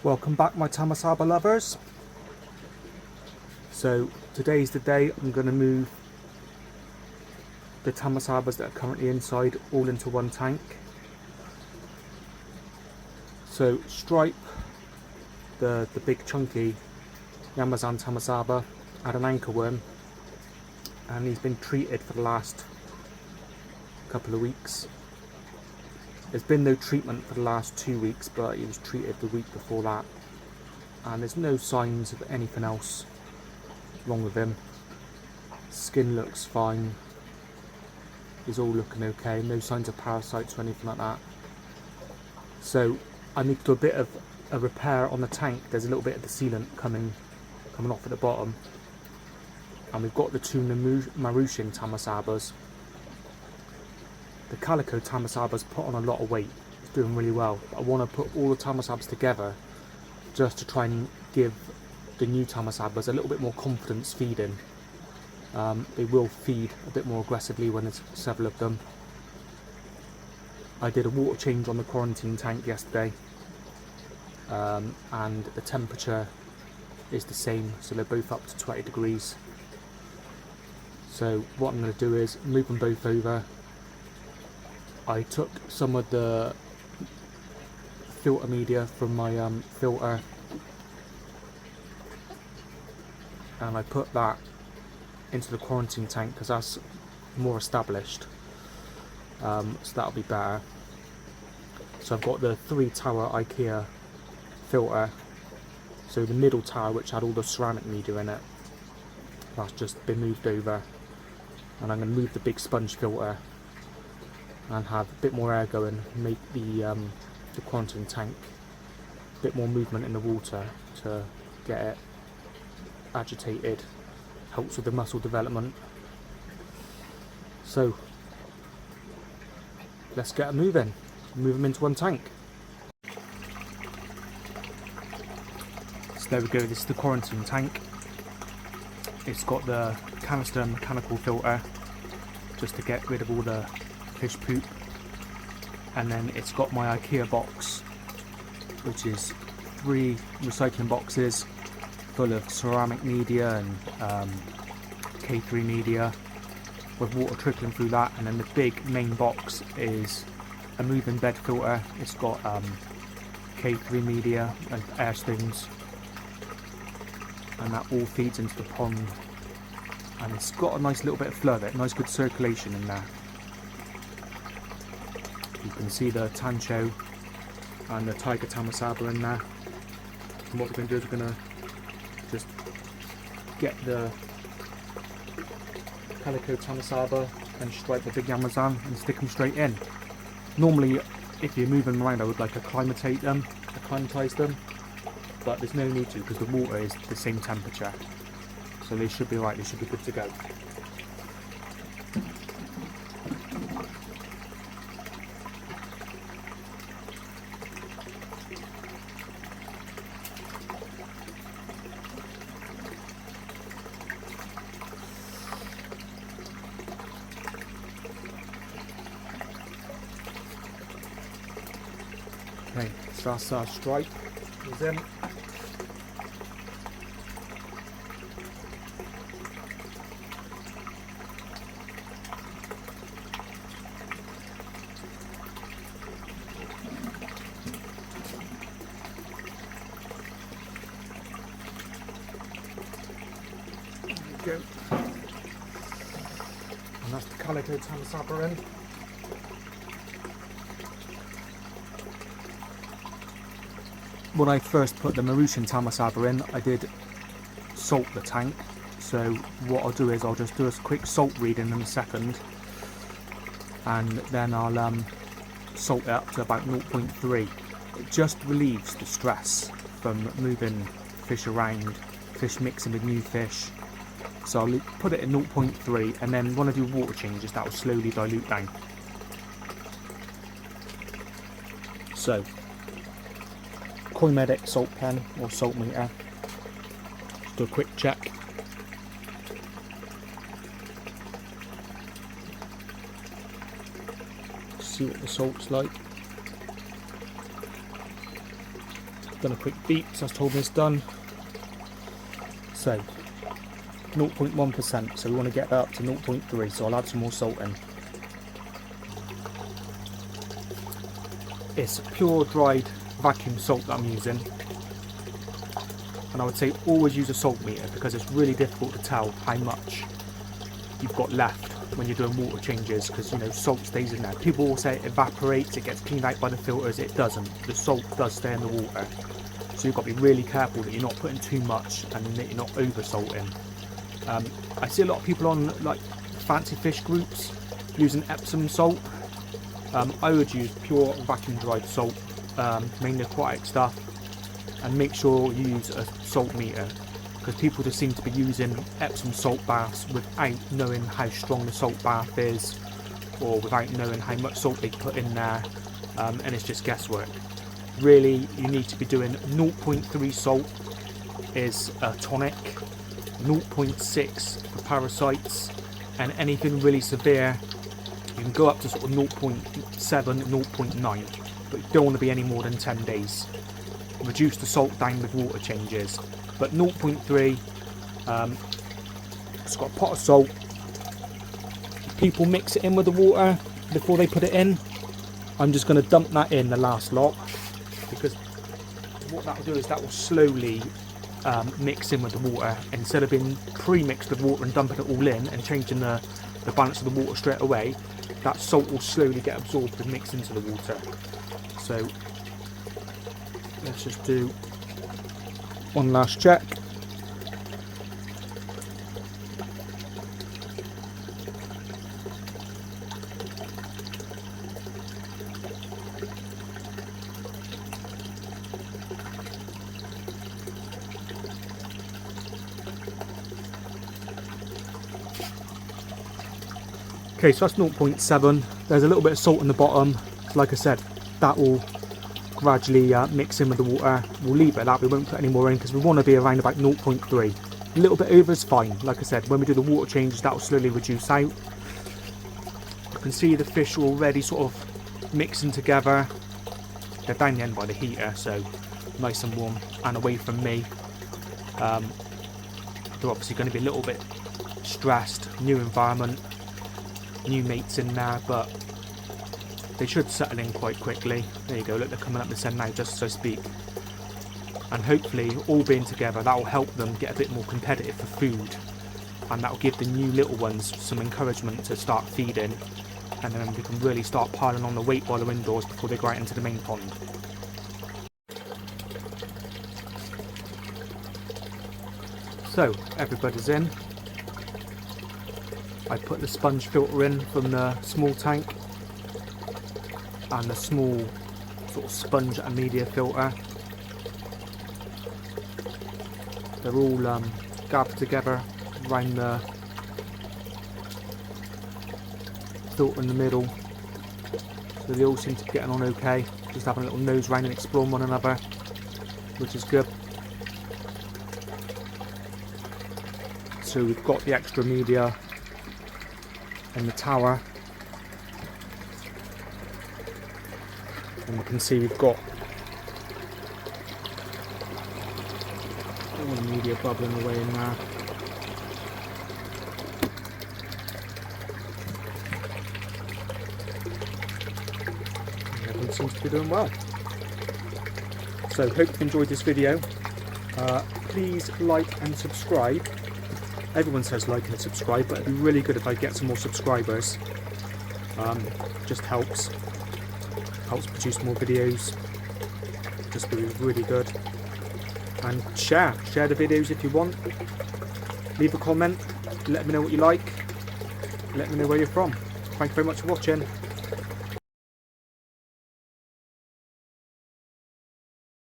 Welcome back, my Tamasaba lovers. So today's the day I'm going to move the Tamasabas that are currently inside all into one tank. So Stripe, the big chunky Yamazan Tamasaba, had an anchor worm and he's been treated for the last couple of weeks. There's been no treatment for the last 2 weeks, but he was treated the week before that, and there's no signs of anything else wrong with him. Skin looks fine, he's all looking okay, no signs of parasites or anything like that. So I need to do a bit of a repair on the tank. There's a little bit of the sealant coming off at the bottom, and we've got the two marushin Tamasabas. The Calico Tamasaba's put on a lot of weight, it's doing really well. I want to put all the Tamasabas together just to try and give the new Tamasabas a little bit more confidence feeding. They will feed a bit more aggressively when there's several of them. I did a water change on the quarantine tank yesterday, and the temperature is the same, so they're both up to 20 degrees. So what I'm going to do is move them both over. I took some of the filter media from my filter and I put that into the quarantine tank because that's more established, so that'll be better. So I've got the 3-tower IKEA filter, so the middle tower, which had all the ceramic media in it, that's just been moved over, and I'm going to move the big sponge filter and have a bit more air going, make the quarantine tank a bit more movement in the water to get it agitated, helps with the muscle development. So let's get it moving, move them into one tank. So there we go, this is the quarantine tank. It's got the canister mechanical filter just to get rid of all the fish poop, and then it's got my IKEA box, which is 3 recycling boxes full of ceramic media and K3 media with water trickling through that, and then the big main box is a moving bed filter. It's got K3 media and air stones, and that all feeds into the pond, and it's got a nice little bit of flow, nice good circulation in there. You can see the tancho and the tiger Tamasaba in there. And what we're going to do is we're going to just get the Calico Tamasaba and Stripe the big Yamazan and stick them straight in. Normally, if you're moving around, I would like acclimatise them, but there's no need to because the water is the same temperature. So they should be right, they should be good to go. Okay, so that's our Stripe is in. There we go. And that's the Calico Tamasaba in. When I first put the marushin Tamasaba in, I did salt the tank. So what I'll do is I'll just do a quick salt reading in a second, and then I'll salt it up to about 0.3. It just relieves the stress from moving fish around, fish mixing with new fish. So I'll put it at 0.3, and then when I do water changes, that will slowly dilute down. So Koi Medic salt pen or salt meter, just do a quick check. See what the salt's like. done a quick beep, so that's told me it's done. So 0.1%, so we want to get that up to 0.3, so I'll add some more salt in. It's pure dried vacuum salt that I'm using, and I would say always use a salt meter because it's really difficult to tell how much you've got left when you're doing water changes, because you know salt stays in there. People will say it evaporates, it gets cleaned out by the filters. It doesn't. The salt does stay in the water, so you've got to be really careful that you're not putting too much and that you're not over salting. I see a lot of people on like fancy fish groups using Epsom salt. I would use pure vacuum dried salt, mainly aquatic stuff, and make sure you use a salt meter, because people just seem to be using Epsom salt baths without knowing how strong the salt bath is, or without knowing how much salt they put in there, and it's just guesswork. Really, you need to be doing 0.3 salt is a tonic, 0.6 for parasites, and anything really severe you can go up to sort of 0.7, 0.9, but you don't want to be any more than 10 days. Reduce the salt down with water changes, but 0.3. It's got a pot of salt. People mix it in with the water before they put it in. I'm just going to dump that in the last lot, because what that will do is that will slowly mix in with the water, instead of being pre-mixed with water and dumping it all in and changing the balance of the water straight away. That salt will slowly get absorbed and mix into the water. So let's just do one last check. Okay, so that's 0.7. There's a little bit of salt in the bottom. Like I said, that will gradually mix in with the water. We'll leave it at that. We won't put any more in because we want to be around about 0.3. A little bit over is fine. Like I said, when we do the water changes, that will slowly reduce out. You can see the fish are already sort of mixing together. They're down the end by the heater, so nice and warm and away from me. They're obviously going to be a little bit stressed. New environment, new mates in there, but they should settle in quite quickly. There you go, look, they're coming up this end now just as I speak. And hopefully, all being together, that will help them get a bit more competitive for food, and that will give the new little ones some encouragement to start feeding, and then we can really start piling on the weight while they're indoors before they go out into the main pond. So everybody's in. I put the sponge filter in from the small tank and the small sort of sponge and media filter. They're all gathered together around the filter in the middle, so they all seem to be getting on okay, just having a little nose round and exploring one another, which is good. So we've got the extra media in the tower, and we can see we've got all the media bubbling away in there. And everyone seems to be doing well. So hope you've enjoyed this video. Please like and subscribe. Everyone says like and subscribe, but it'd be really good if I get some more subscribers. Just helps produce more videos. Just be really good. And share the videos if you want. Leave a comment, let me know what you like, let me know where you're from. Thank you very much for watching.